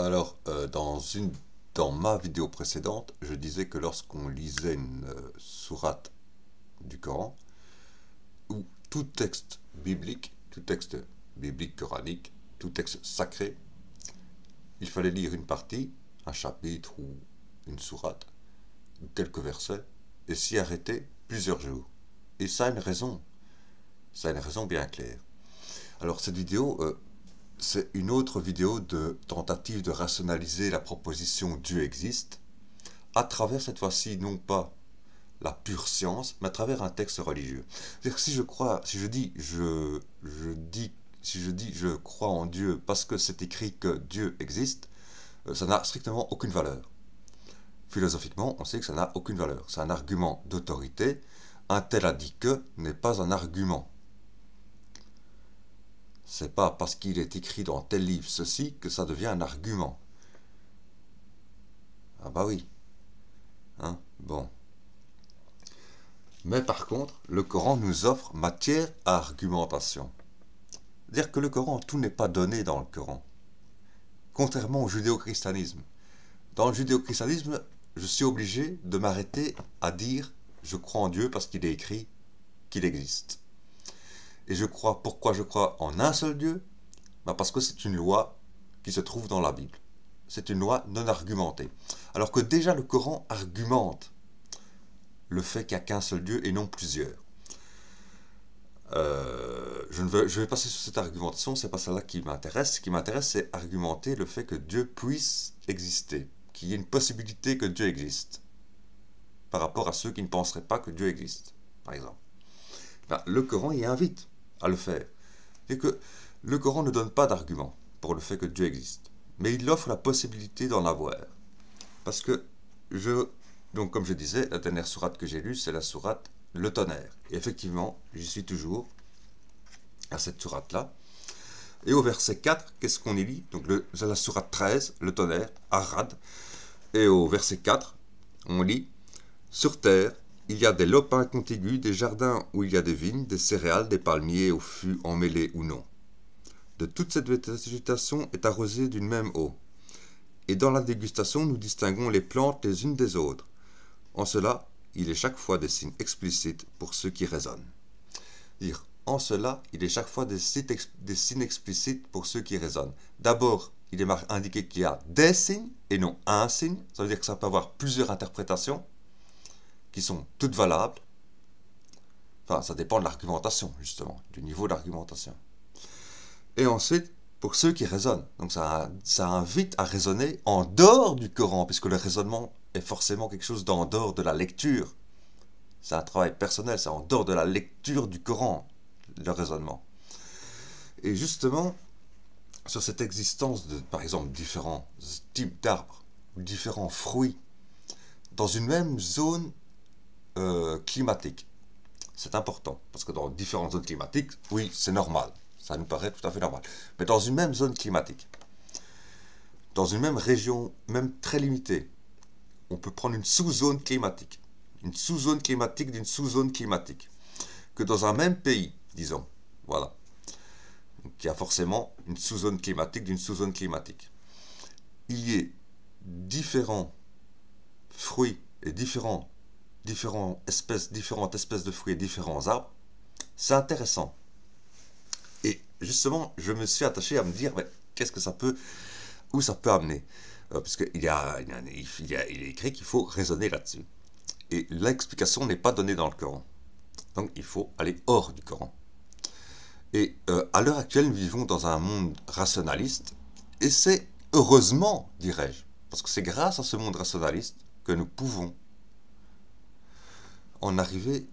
Alors, dans ma vidéo précédente, je disais que lorsqu'on lisait une sourate du Coran, ou tout texte biblique coranique, tout texte sacré, il fallait lire une partie, un chapitre ou une sourate, ou quelques versets, et s'y arrêter plusieurs jours. Et ça a une raison bien claire. Alors cette vidéo, c'est une autre vidéo de tentative de rationaliser la proposition Dieu existe, à travers cette fois-ci non pas la pure science, mais à travers un texte religieux. C'est-à-dire que si je dis je crois en Dieu parce que c'est écrit que Dieu existe, ça n'a strictement aucune valeur. Philosophiquement, on sait que ça n'a aucune valeur. C'est un argument d'autorité. Un tel a dit que n'est pas un argument. C'est pas parce qu'il est écrit dans tel livre ceci que ça devient un argument. Ah bah oui. Hein, bon. Mais par contre, le Coran nous offre matière à argumentation. C'est-à-dire que le Coran, tout n'est pas donné dans le Coran. Contrairement au judéo-christianisme. Dans le judéo-christianisme, je suis obligé de m'arrêter à dire je crois en Dieu parce qu'il est écrit qu'il existe. Et pourquoi je crois en un seul Dieu? Parce que c'est une loi qui se trouve dans la Bible. C'est une loi non argumentée. Alors que déjà le Coran argumente le fait qu'il n'y a qu'un seul Dieu et non plusieurs. Je vais passer sur cette argumentation, c'est pas celle-là qui m'intéresse. Ce qui m'intéresse, c'est argumenter le fait que Dieu puisse exister, qu'il y ait une possibilité que Dieu existe, par rapport à ceux qui ne penseraient pas que Dieu existe, par exemple. Le Coran y invite à le faire. C'est que le Coran ne donne pas d'argument pour le fait que Dieu existe, mais il offre la possibilité d'en avoir. Parce que donc comme je disais, la dernière sourate que j'ai lue, c'est la sourate Le Tonnerre. Et effectivement, j'y suis toujours à cette sourate-là. Et au verset 4, qu'est-ce qu'on y lit? Donc c'est la sourate 13, Le Tonnerre, Arad. Et au verset 4, on lit « Sur terre, il y a des lopins contigus, des jardins où il y a des vignes, des céréales, des palmiers au fût emmêlés ou non. De toute cette végétation est arrosée d'une même eau. Et dans la dégustation, nous distinguons les plantes les unes des autres. En cela, il est chaque fois des signes explicites pour ceux qui raisonnent. » Dire en cela, il est chaque fois des signes explicites pour ceux qui raisonnent. D'abord, il est indiqué qu'il y a des signes et non un signe. Ça veut dire que ça peut avoir plusieurs interprétations qui sont toutes valables. Enfin, ça dépend de l'argumentation, justement, du niveau d'argumentation. Et ensuite, pour ceux qui raisonnent. Donc ça invite à raisonner en dehors du Coran, puisque le raisonnement est forcément quelque chose d'en dehors de la lecture. C'est un travail personnel, c'est en dehors de la lecture du Coran, le raisonnement. Et justement, sur cette existence de, par exemple, différents types d'arbres, différents fruits, dans une même zone climatique. C'est important, parce que dans différentes zones climatiques, oui, c'est normal. Ça nous paraît tout à fait normal. Mais dans une même zone climatique, dans une même région, même très limitée, on peut prendre une sous-zone climatique. Une sous-zone climatique d'une sous-zone climatique. Que dans un même pays, disons. Voilà. Donc, il y a forcément une sous-zone climatique d'une sous-zone climatique. Il y ait différents fruits et différentes espèces de fruits et différents arbres, c'est intéressant. Et justement, je me suis attaché à me dire, mais qu'est-ce que ça peut, où ça peut amener, puisqu'il est écrit qu'il faut raisonner là-dessus. Et l'explication n'est pas donnée dans le Coran. Donc il faut aller hors du Coran. Et à l'heure actuelle, nous vivons dans un monde rationaliste, et c'est heureusement, dirais-je, parce que c'est grâce à ce monde rationaliste que nous pouvons en arriver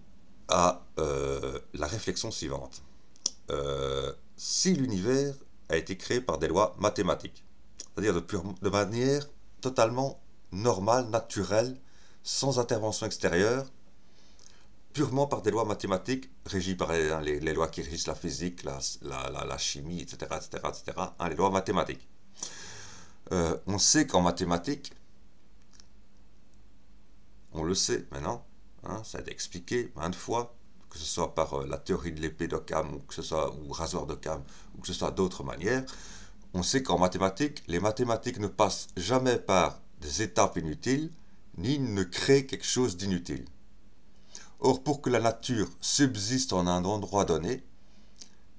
à la réflexion suivante. Si l'univers a été créé par des lois mathématiques, c'est-à-dire de manière totalement normale, naturelle, sans intervention extérieure, purement par des lois mathématiques régies par les lois qui régissent la physique, la chimie, etc., les lois mathématiques. On sait qu'en mathématiques, on le sait maintenant, ça a été expliqué maintes fois, que ce soit par la théorie de l'épée d'Occam, ou rasoir d'Occam, ou que ce soit d'autres manières, on sait qu'en mathématiques, les mathématiques ne passent jamais par des étapes inutiles, ni ne créent quelque chose d'inutile. Or, pour que la nature subsiste en un endroit donné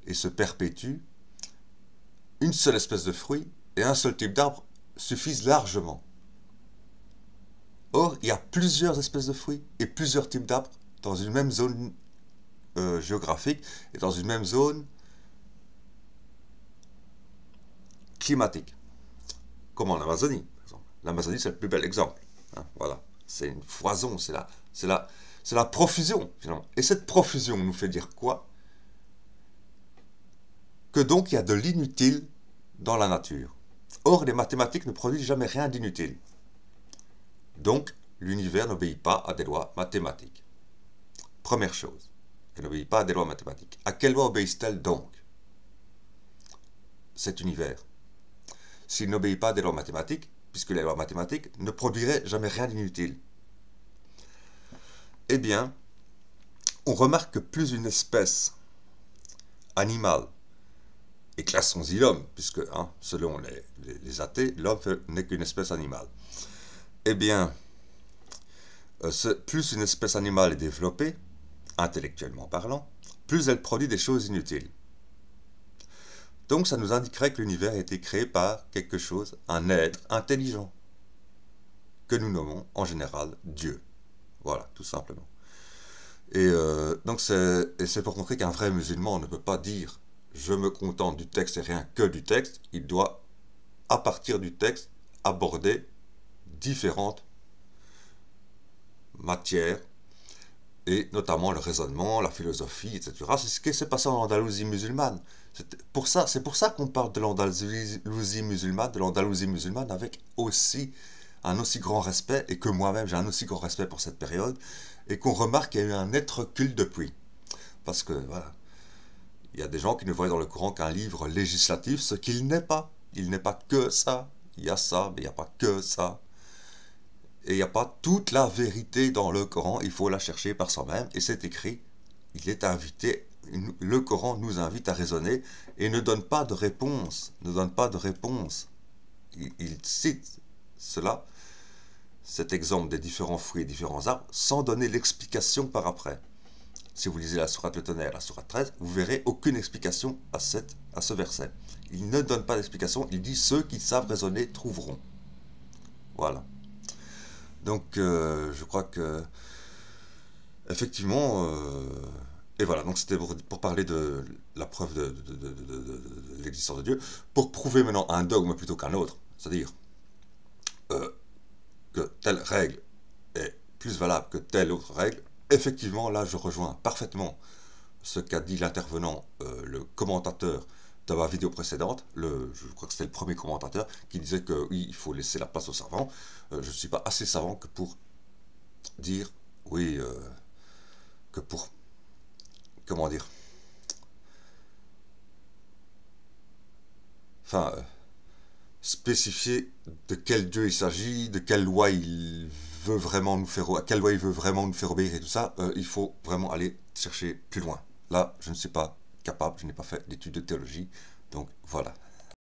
et se perpétue, une seule espèce de fruit et un seul type d'arbre suffisent largement. Or, il y a plusieurs espèces de fruits et plusieurs types d'arbres dans une même zone géographique et dans une même zone climatique, comme en Amazonie, par exemple. L'Amazonie, c'est le plus bel exemple. Hein, voilà, c'est une foison, c'est la profusion, finalement. Et cette profusion nous fait dire quoi? Que donc il y a de l'inutile dans la nature. Or, les mathématiques ne produisent jamais rien d'inutile. Donc, l'univers n'obéit pas à des lois mathématiques. Première chose, elle n'obéit pas à des lois mathématiques. À quelles lois obéissent-elles donc, cet univers? S'il n'obéit pas à des lois mathématiques, puisque les lois mathématiques ne produiraient jamais rien d'inutile. Eh bien, on remarque que plus une espèce animale, et classons-y l'homme, puisque selon les athées, l'homme n'est qu'une espèce animale. Eh bien, plus une espèce animale est développée, intellectuellement parlant, plus elle produit des choses inutiles. Donc ça nous indiquerait que l'univers a été créé par quelque chose, un être intelligent, que nous nommons en général Dieu. Voilà, tout simplement. Et donc c'est pour montrer qu'un vrai musulman ne peut pas dire « je me contente du texte et rien que du texte », il doit, à partir du texte, aborder différentes matières, et notamment le raisonnement, la philosophie, etc. C'est ce qui s'est passé en Andalousie musulmane. C'est pour ça qu'on parle de l'Andalousie musulmane avec un aussi grand respect, et que moi-même j'ai un aussi grand respect pour cette période, et qu'on remarque qu'il y a eu un net recul depuis. Parce que, voilà, il y a des gens qui ne voient dans le Coran qu'un livre législatif, ce qu'il n'est pas. Il n'est pas que ça. Il y a ça, mais il n'y a pas que ça. Et il n'y a pas toute la vérité dans le Coran, il faut la chercher par soi-même, et c'est écrit, le Coran nous invite à raisonner, et ne donne pas de réponse, Il cite cela, cet exemple des différents fruits et différents arbres, sans donner l'explication par après. Si vous lisez la sourate Le Tonnerre, la sourate 13, vous verrez aucune explication à ce verset. Il ne donne pas d'explication, il dit « ceux qui savent raisonner trouveront ». Voilà. Donc, je crois que, effectivement, et voilà, donc c'était pour parler de la preuve de l'existence de Dieu, pour prouver maintenant un dogme plutôt qu'un autre, c'est-à-dire que telle règle est plus valable que telle autre règle. Effectivement, là, je rejoins parfaitement ce qu'a dit l'intervenant, le commentateur de ma vidéo précédente, je crois que c'était le premier commentateur, qui disait que oui, il faut laisser la place aux savants. Je ne suis pas assez savant que pour dire, oui, que pour, comment dire, enfin, spécifier de quel Dieu il s'agit, de quelle loi il veut vraiment nous faire, à quelle loi il veut vraiment nous faire obéir et tout ça, il faut vraiment aller chercher plus loin. Là, je ne suis pas capable, je n'ai pas fait d'études de théologie, donc voilà.